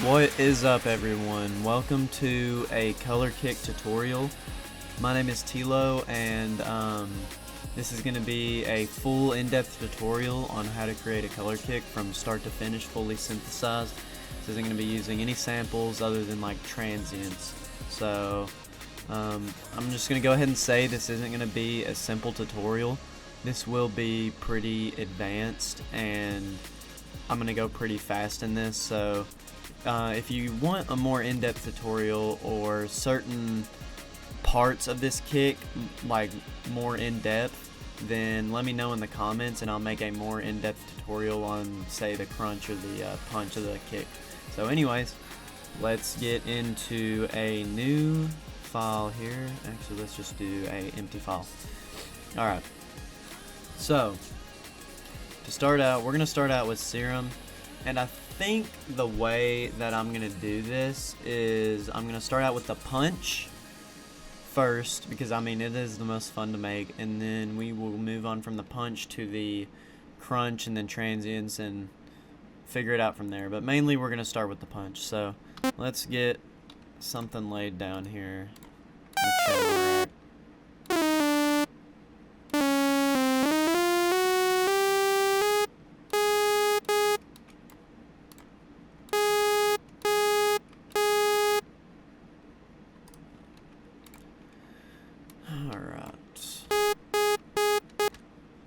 What is up, everyone? Welcome to a color kick tutorial. My name is Tilo, and this is going to be a full in-depth tutorial on how to create a color kick from start to finish, fully synthesized. This isn't going to be using any samples other than like transients. So I'm just going to go ahead and say this isn't going to be a simple tutorial. This will be pretty advanced, and I'm going to go pretty fast in this. So if you want a more in-depth tutorial or certain parts of this kick like more in-depth, then let me know in the comments and I'll make a more in-depth tutorial on, say, the crunch or the punch of the kick. So anyways, let's get into a new file here. Actually, let's just do a empty file. Alright, so to start out, we're going to start out with Serum, and I think the way that I'm going to do this is I'm going to start out with the punch first, because I mean it is the most fun to make, and then we will move on from the punch to the crunch and then transients and figure it out from there. But mainly we're going to start with the punch. So let's get something laid down here. The channel rack.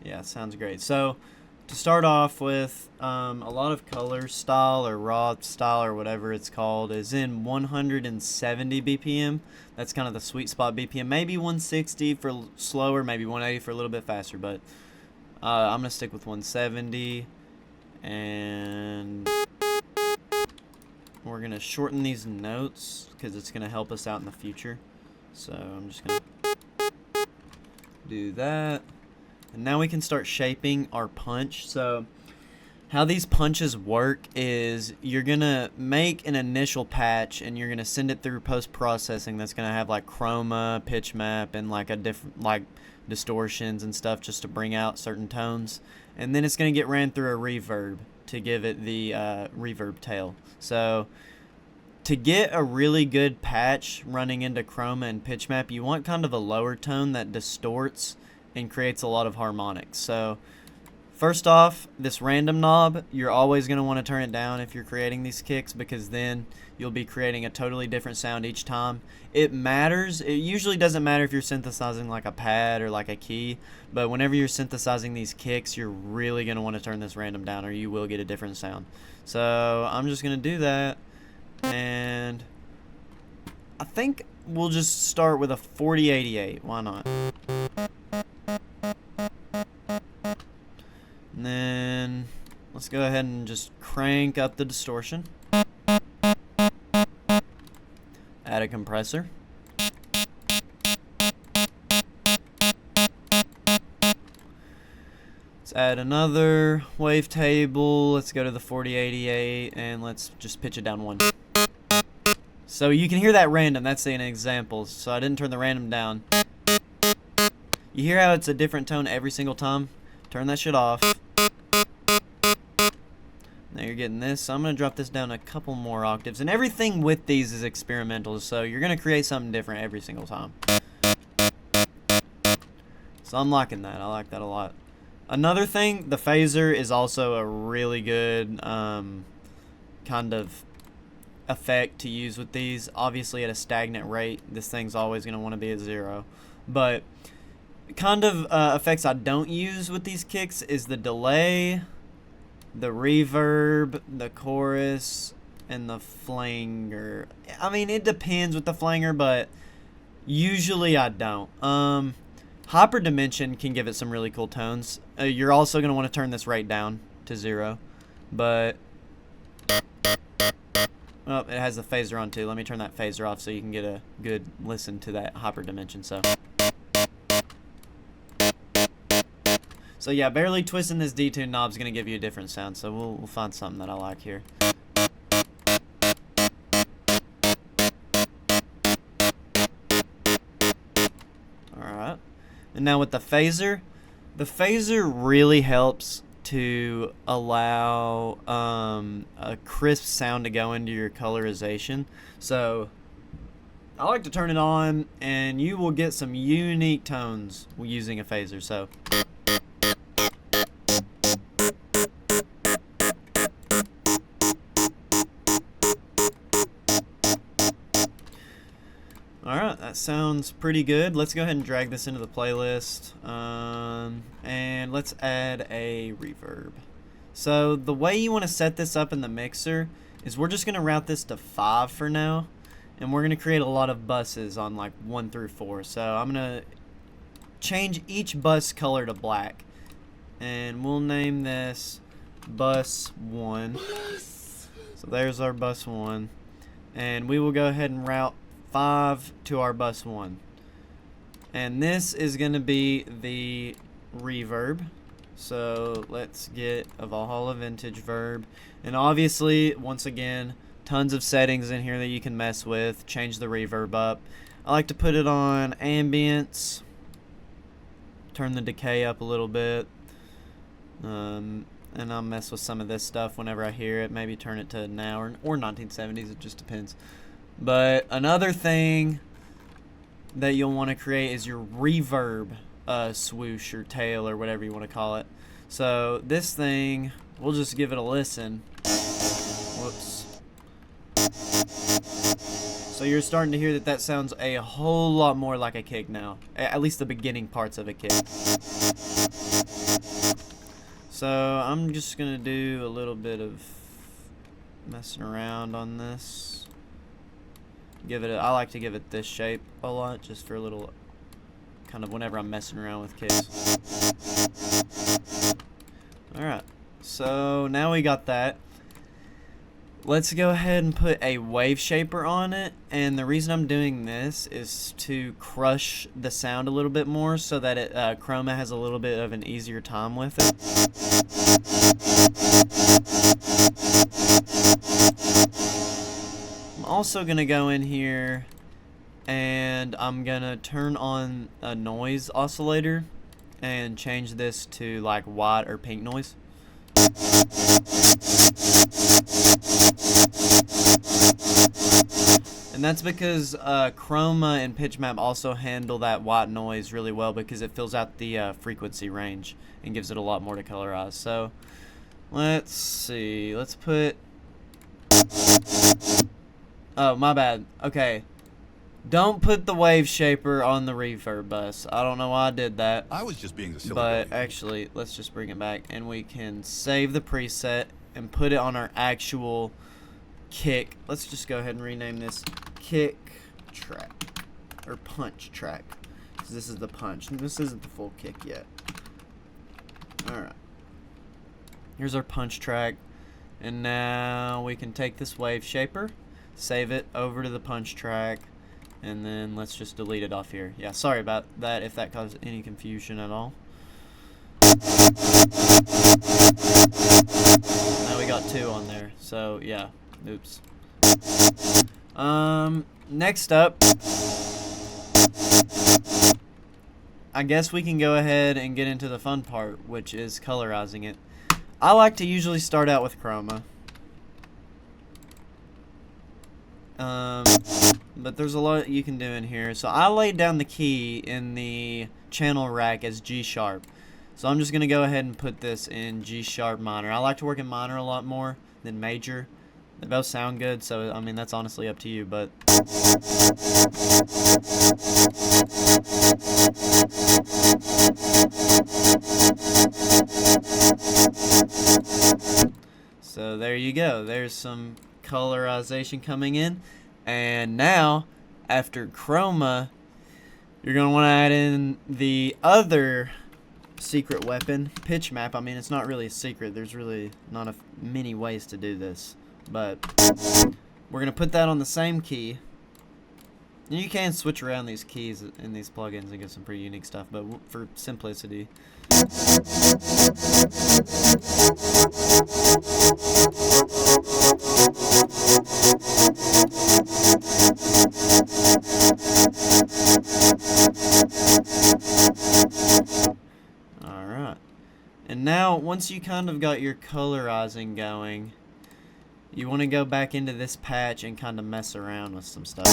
Yeah, sounds great. So to start off with, a lot of color style or raw style or whatever it's called is in 170 BPM. That's kind of the sweet spot BPM. Maybe 160 for slower, maybe 180 for a little bit faster, but I'm going to stick with 170. And we're going to shorten these notes because it's going to help us out in the future. So I'm just going to do that. And now we can start shaping our punch. So how these punches work is you're going to make an initial patch and you're going to send it through post-processing that's going to have like chroma, pitch map, and like a different like distortions and stuff just to bring out certain tones. And then it's going to get ran through a reverb to give it the reverb tail. So to get a really good patch running into chroma and pitch map, you want kind of a lower tone that distorts and creates a lot of harmonics. So first off, this random knob, you're always going to want to turn it down if you're creating these kicks, because then you'll be creating a totally different sound each time. It matters. It usually doesn't matter if you're synthesizing like a pad or like a key, but whenever you're synthesizing these kicks, you're really going to want to turn this random down or you will get a different sound. So I'm just going to do that, and I think we'll just start with a 4088. Why not? And then let's go ahead and just crank up the distortion. Add a compressor. Let's add another wavetable. Let's go to the 4088 and let's just pitch it down one. So you can hear that random. That's an example. So I didn't turn the random down. You hear how it's a different tone every single time? Turn that shit off. Now you're getting this. So I'm going to drop this down a couple more octaves. And everything with these is experimental, so you're going to create something different every single time. So I'm liking that. I like that a lot. Another thing, the phaser is also a really good kind of effect to use with these. Obviously at a stagnant rate, this thing's always going to want to be at 0. But kind of effects I don't use with these kicks is the delay, the reverb, the chorus, and the flanger. I mean, it depends with the flanger, but usually I don't. Hyperdimension can give it some really cool tones. You're also going to want to turn this rate down to 0, but oh, it has the phaser on too. Let me turn that phaser off so you can get a good listen to that hyperdimension. So yeah, barely twisting this detune knob is going to give you a different sound, so we'll find something that I like here. Alright, and now with the phaser really helps to allow a crisp sound to go into your colorization. So I like to turn it on, and you will get some unique tones using a phaser. So alright, that sounds pretty good. Let's go ahead and drag this into the playlist, and let's add a reverb. So the way you want to set this up in the mixer is we're just going to route this to 5 for now, and we're going to create a lot of buses on like 1 through 4. So I'm going to change each bus color to black, and we'll name this bus 1. So there's our bus 1, and we will go ahead and route 5 to our bus 1, and this is going to be the reverb. So let's get a Valhalla Vintage Verb, and obviously once again tons of settings in here that you can mess with. Change the reverb up. I like to put it on ambience, turn the decay up a little bit, and I'll mess with some of this stuff whenever I hear it. Maybe turn it to now or 1970s, it just depends. But another thing that you'll want to create is your reverb swoosh or tail or whatever you want to call it. So this thing, we'll just give it a listen. Whoops. So you're starting to hear that that sounds a whole lot more like a kick now. At least the beginning parts of a kick. So I'm just going to do a little bit of messing around on this. I like to give it this shape a lot, just for a little, kind of whenever I'm messing around with kicks. Alright, so now we got that. Let's go ahead and put a wave shaper on it, and the reason I'm doing this is to crush the sound a little bit more so that Chroma has a little bit of an easier time with it. I'm also going to go in here and I'm going to turn on a noise oscillator and change this to like white or pink noise. And that's because Chroma and PitchMap also handle that white noise really well, because it fills out the frequency range and gives it a lot more to colorize. So let's see, let's put, oh my bad, okay, don't put the wave shaper on the reverb bus. I don't know why I did that. I was just being a silly but boy. Actually, let's just bring it back, and we can save the preset and put it on our actual kick. Let's just go ahead and rename this kick track, or punch track, because this is the punch. This isn't the full kick yet. Alright, here's our punch track, and now we can take this wave shaper, save it over to the punch track, and then let's just delete it off here. Yeah, sorry about that if that caused any confusion at all. Now we got 2 on there, so yeah, oops. Next up, I guess we can go ahead and get into the fun part, which is colorizing it. I like to usually start out with Chroma. But there's a lot you can do in here. So I laid down the key in the channel rack as G sharp. So I'm just going to go ahead and put this in G sharp minor. I like to work in minor a lot more than major. They both sound good, so I mean that's honestly up to you, but so there you go. There's some colorization coming in. And now, after Chroma, you're going to want to add in the other secret weapon, PitchMap. I mean, it's not really a secret. There's really not many ways to do this. But we're going to put that on the same key. And you can switch around these keys in these plugins and get some pretty unique stuff, but for simplicity. Alright. And now, once once you kind of got your colorizing going, you want to go back into this patch and kind of mess around with some stuff.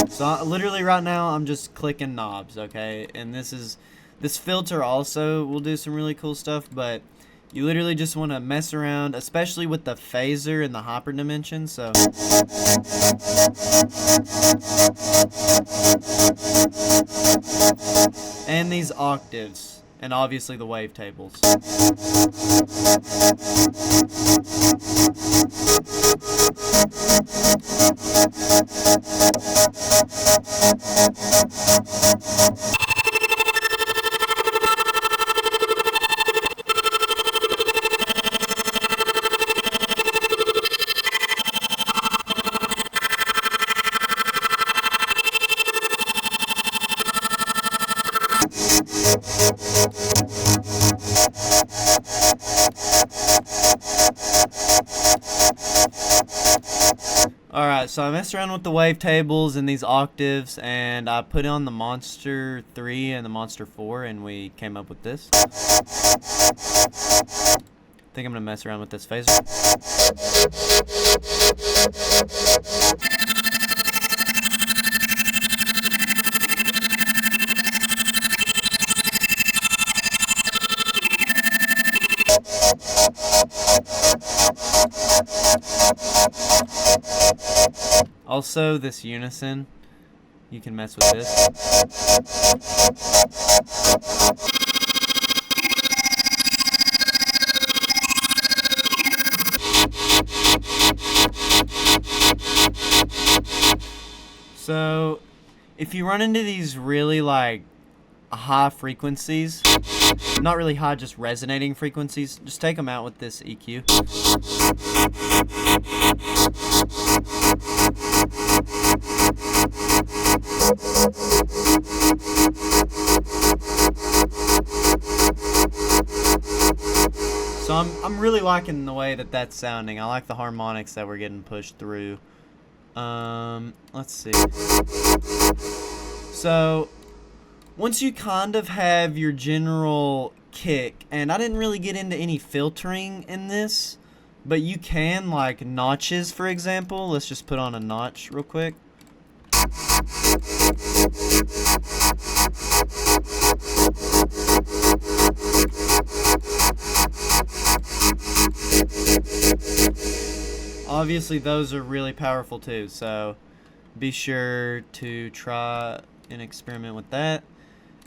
So literally right now I'm just clicking knobs, okay? And this filter also will do some really cool stuff, but you literally just want to mess around, especially with the phaser and the hyperdimension. So and these octaves, and obviously the wavetables. Alright, so I messed around with the wavetables and these octaves, and I put on the Monster 3 and the Monster 4, and we came up with this. I think I'm going to mess around with this phaser. Also, this unison, you can mess with this. So, if you run into these really like high frequencies, not really high, just resonating frequencies, just take them out with this EQ. So I'm really liking the way that that's sounding. I like the harmonics that we're getting pushed through. Let's see. So once you kind of have your general kick, and I didn't really get into any filtering in this, but you can, like notches for example. Let's just put on a notch real quick. Obviously those are really powerful too, so be sure to try and experiment with that.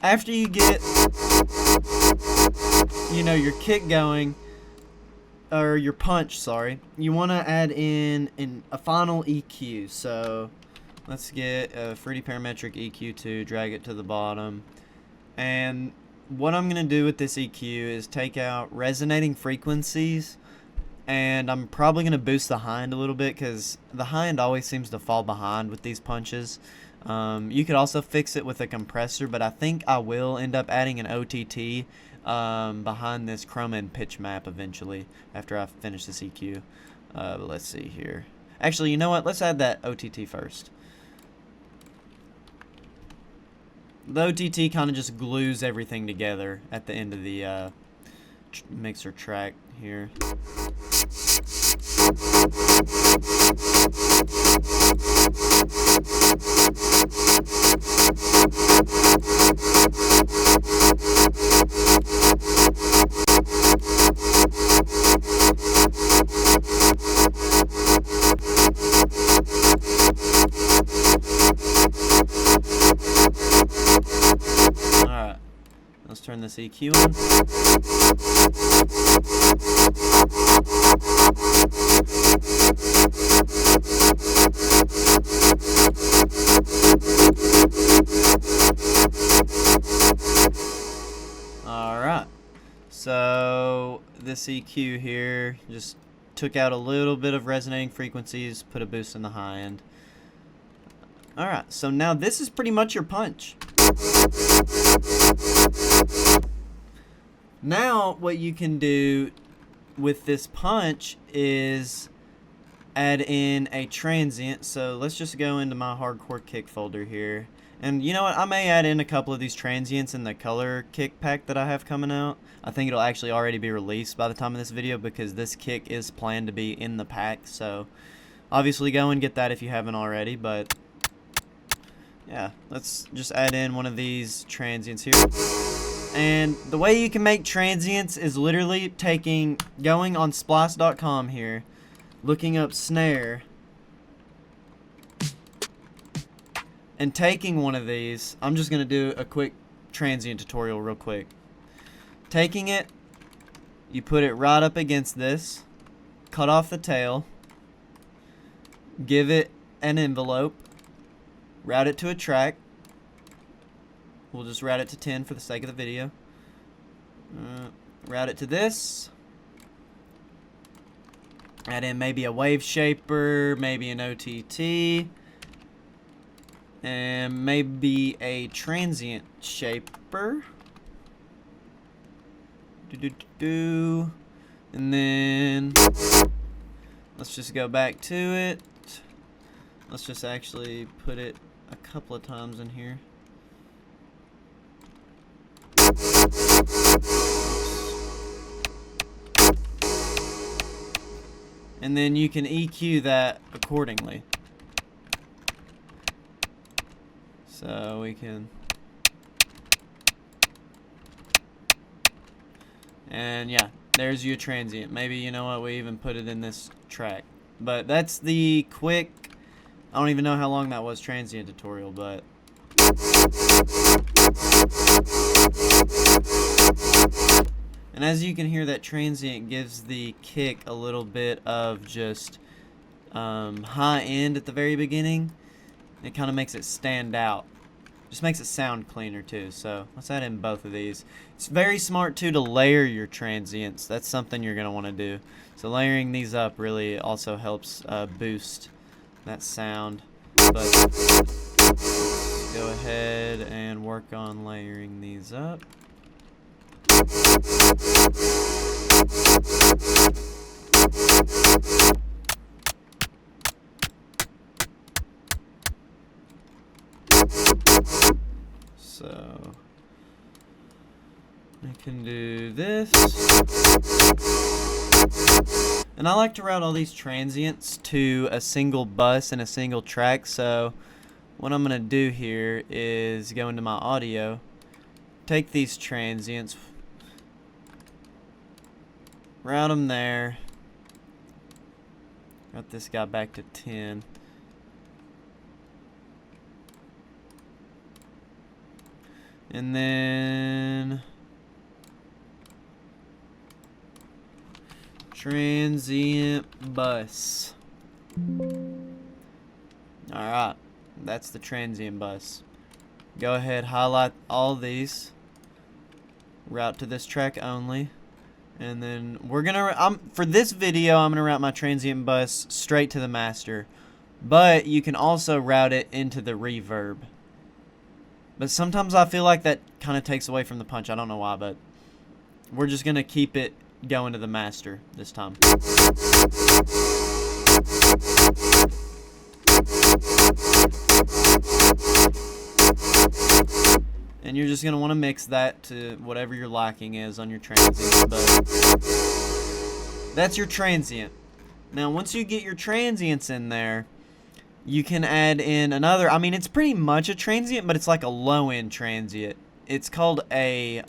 After you get, you know, your kick going, or your punch, sorry, you want to add in a final EQ. So let's get a Fruity Parametric EQ2, drag it to the bottom. And what I'm going to do with this EQ is take out resonating frequencies, and I'm probably going to boost the high end a little bit because the high end always seems to fall behind with these punches. You could also fix it with a compressor, but I think I will end up adding an OTT behind this chroma and pitch map eventually after I finish this EQ. But let's see here. Actually, you know what? Let's add that OTT first. The OTT kind of just glues everything together at the end of the mixer track here. Alright, let's turn this EQ on. Alright, so this EQ here just took out a little bit of resonating frequencies, put a boost in the high end. Alright, so now this is pretty much your punch. Now what you can do with this punch is add in a transient. So let's just go into my hardcore kick folder here, And you know what? I may add in a couple of these transients in the color kick pack that I have coming out. I think it'll actually already be released by the time of this video because this kick is planned to be in the pack. So obviously go and get that if you haven't already. But yeah, let's just add in one of these transients here. And the way you can make transients is literally going on splice.com here, looking up snare, and taking one of these. I'm just going to do a quick transient tutorial real quick. Taking it, you put it right up against this, cut off the tail, give it an envelope, route it to a track. We'll just route it to 10 for the sake of the video. Route it to this. Add in maybe a wave shaper, maybe an OTT. And maybe a transient shaper. And then let's just go back to it. Let's just actually put it a couple of times in here. And then you can EQ that accordingly. So we can, and yeah, there's your transient. Maybe, you know what, we even put it in this track. But that's the quick, I don't even know how long that was, transient tutorial, but and as you can hear, that transient gives the kick a little bit of just high end at the very beginning. It kind of makes it stand out. Just makes it sound cleaner too. So let's add in both of these. It's very smart too to layer your transients. That's something you're going to want to do. So layering these up really also helps boost that sound. But let's go ahead and work on layering these up. So I can do this. And I like to route all these transients to a single bus and a single track. So what I'm going to do here is go into my audio, take these transients, route them there, route this guy back to 10. And then transient bus. Alright, that's the transient bus. Go ahead, highlight all these, route to this track only, and then we're gonna, for this video, I'm gonna route my transient bus straight to the master, but you can also route it into the reverb. But sometimes I feel like that kind of takes away from the punch. I don't know why, but we're just going to keep it going to the master this time. And you're just going to want to mix that to whatever your liking is on your transient. But that's your transient. Now, once you get your transients in there, you can add in another, I mean, it's pretty much a transient, but it's like a low-end transient. It's called a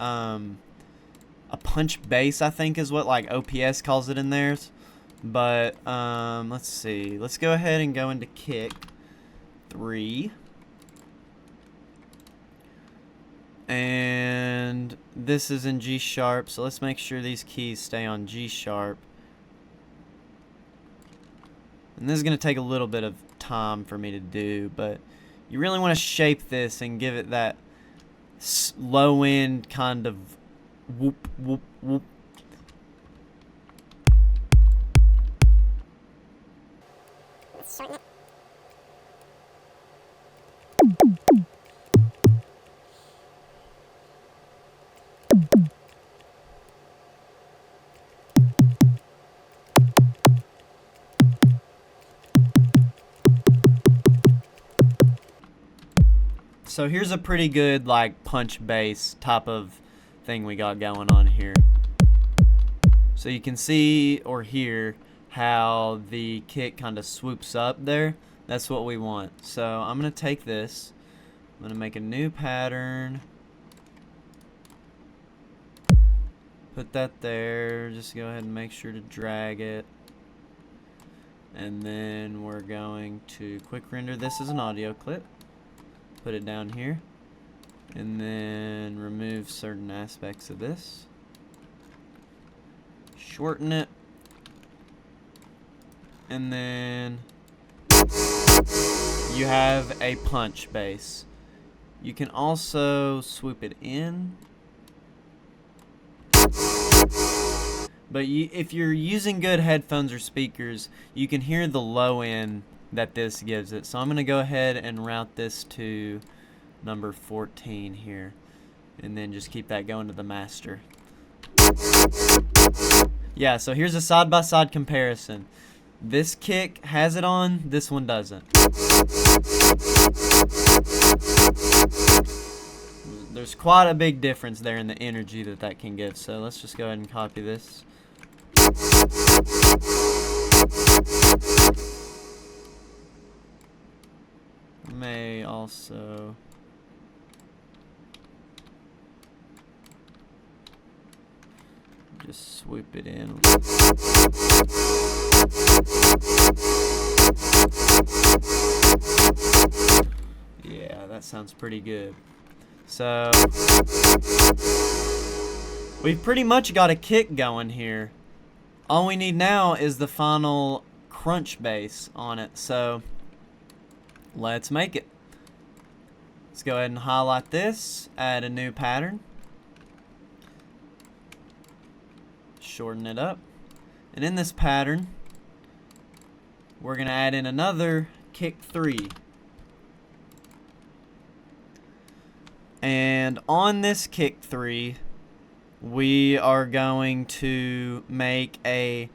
punch bass, I think is what, like, OPS calls it in theirs. But, let's see. Let's go ahead and go into kick 3. And this is in G sharp, so let's make sure these keys stay on G sharp. And this is going to take a little bit of time for me to do, but you really want to shape this and give it that low end kind of whoop whoop whoop. Let's shorten it. So here's a pretty good like punch bass type of thing we got going on here. So you can see or hear how the kick kind of swoops up there. That's what we want. So I'm going to take this. I'm going to make a new pattern. Put that there. Just go ahead and make sure to drag it. And then we're going to quick render this as an audio clip. Put it down here. And then remove certain aspects of this. Shorten it. And then you have a punch bass. You can also swoop it in. But if you're using good headphones or speakers, you can hear the low end that this gives it. So I'm going to go ahead and route this to number 14 here. And then just keep that going to the master. Yeah, so here's a side-by-side comparison. This kick has it on, this one doesn't. There's quite a big difference there in the energy that can give. So let's just go ahead and copy this. May also just swoop it in. Yeah, that sounds pretty good. So we've pretty much got a kick going here. All we need now is the final crunch bass on it. So let's make it. Let's go ahead and highlight this, add a new pattern, shorten it up, and in this pattern we're going to add in another kick 3. And on this kick 3, we are going to make a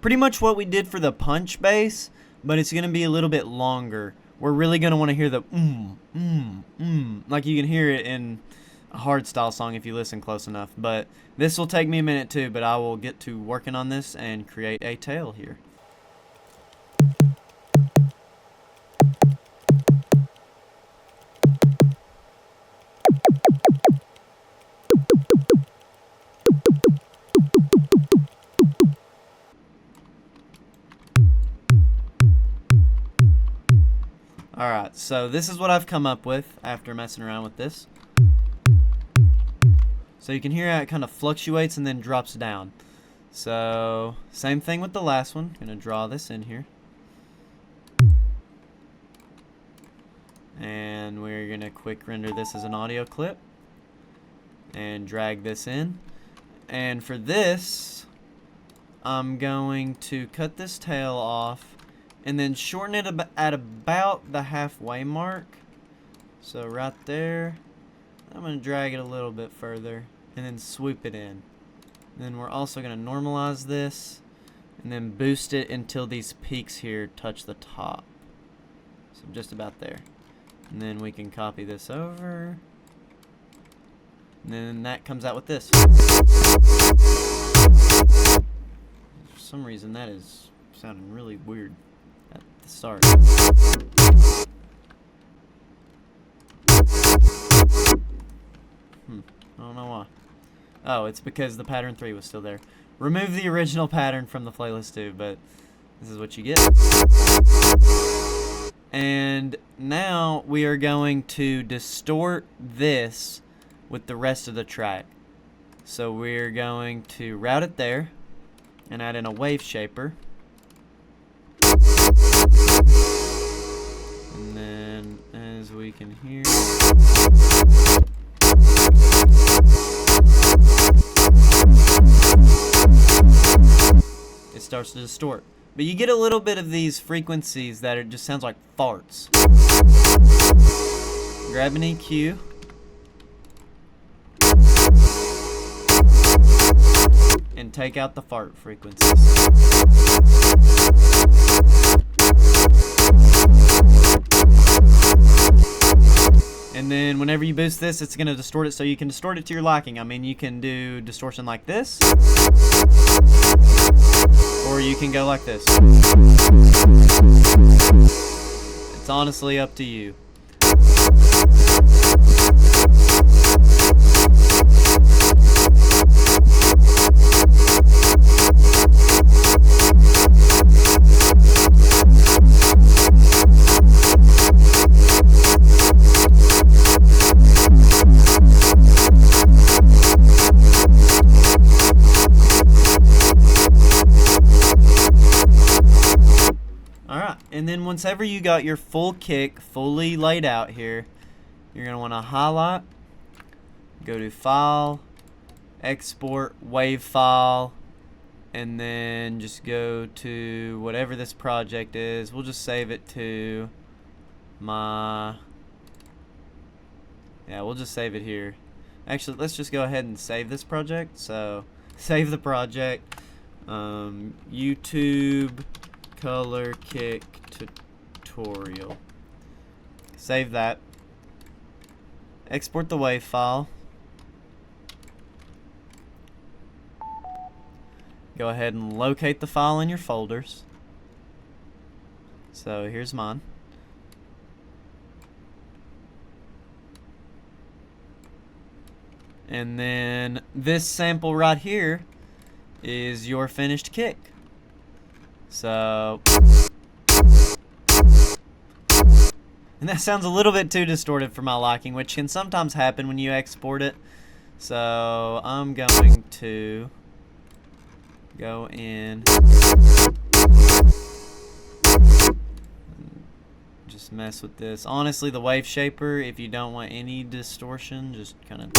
pretty much what we did for the punch bass, but it's going to be a little bit longer. We're really going to want to hear the like you can hear it in a hardstyle song if you listen close enough. But this will take me a minute too, but I will get to working on this and create a tail here. Alright, so this is what I've come up with after messing around with this. So you can hear how it kind of fluctuates and then drops down. So, same thing with the last one. I'm going to draw this in here. And we're going to quick render this as an audio clip. And drag this in. And for this, I'm going to cut this tail off. And then shorten it at about the halfway mark. So right there. I'm going to drag it a little bit further. And then swoop it in. And then we're also going to normalize this. And then boost it until these peaks here touch the top. So just about there. And then we can copy this over. And then that comes out with this. For some reason that is sounding really weird at the start. I don't know why. Oh, it's because the pattern 3 was still there. Remove the original pattern from the playlist too, but this is what you get. And now we are going to distort this with the rest of the track. So we're going to route it there and add in a wave shaper. And then as we can hear, it starts to distort. But you get a little bit of these frequencies that it just sounds like farts. Grab an EQ. And take out the fart frequencies. And then whenever you boost this, it's going to distort it, so you can distort it to your liking. I mean, you can do distortion like this, or you can go like this. It's honestly up to you. Alright, and then once ever you got your full kick fully laid out here, you're going to want to highlight, go to File, Export, Wave File, and then just go to whatever this project is. We'll just save it to we'll just save it here. Actually, let's just go ahead and save this project. So, save the project, YouTube Color Kick Tutorial. Save that. Export the WAV file. Go ahead and locate the file in your folders. So here's mine. And then this sample right here is your finished kick. So, and that sounds a little bit too distorted for my liking, which can sometimes happen when you export it. So I'm going to go in, just mess with this. Honestly, the wave shaper, if you don't want any distortion, just kind of,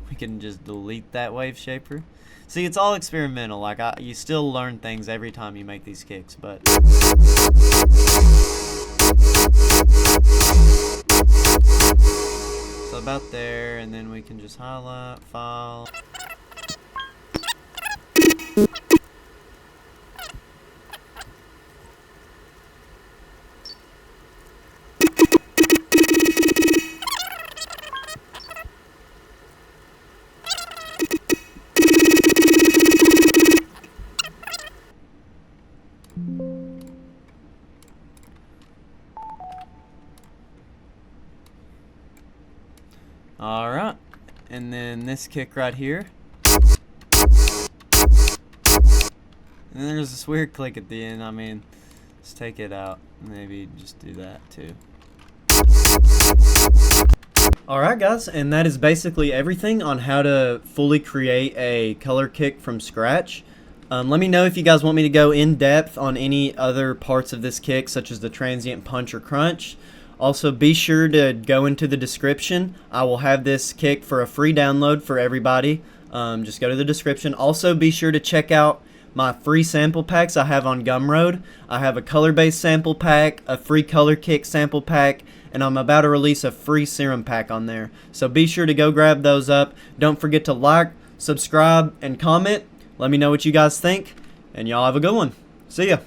we can just delete that wave shaper. See, it's all experimental. Like, you still learn things every time you make these kicks, but so about there, and then we can just highlight, file. Alright, and then this kick right here. And then there's this weird click at the end. I mean, let's take it out. Maybe just do that too. Alright guys, and that is basically everything on how to fully create a color kick from scratch. Let me know if you guys want me to go in depth on any other parts of this kick, such as the transient punch or crunch. Also, be sure to go into the description. I will have this kick for a free download for everybody. Just go to the description. Also, be sure to check out my free sample packs I have on Gumroad. I have a color-based sample pack, a free color kick sample pack, and I'm about to release a free serum pack on there. So be sure to go grab those up. Don't forget to like, subscribe, and comment. Let me know what you guys think, and y'all have a good one. See ya.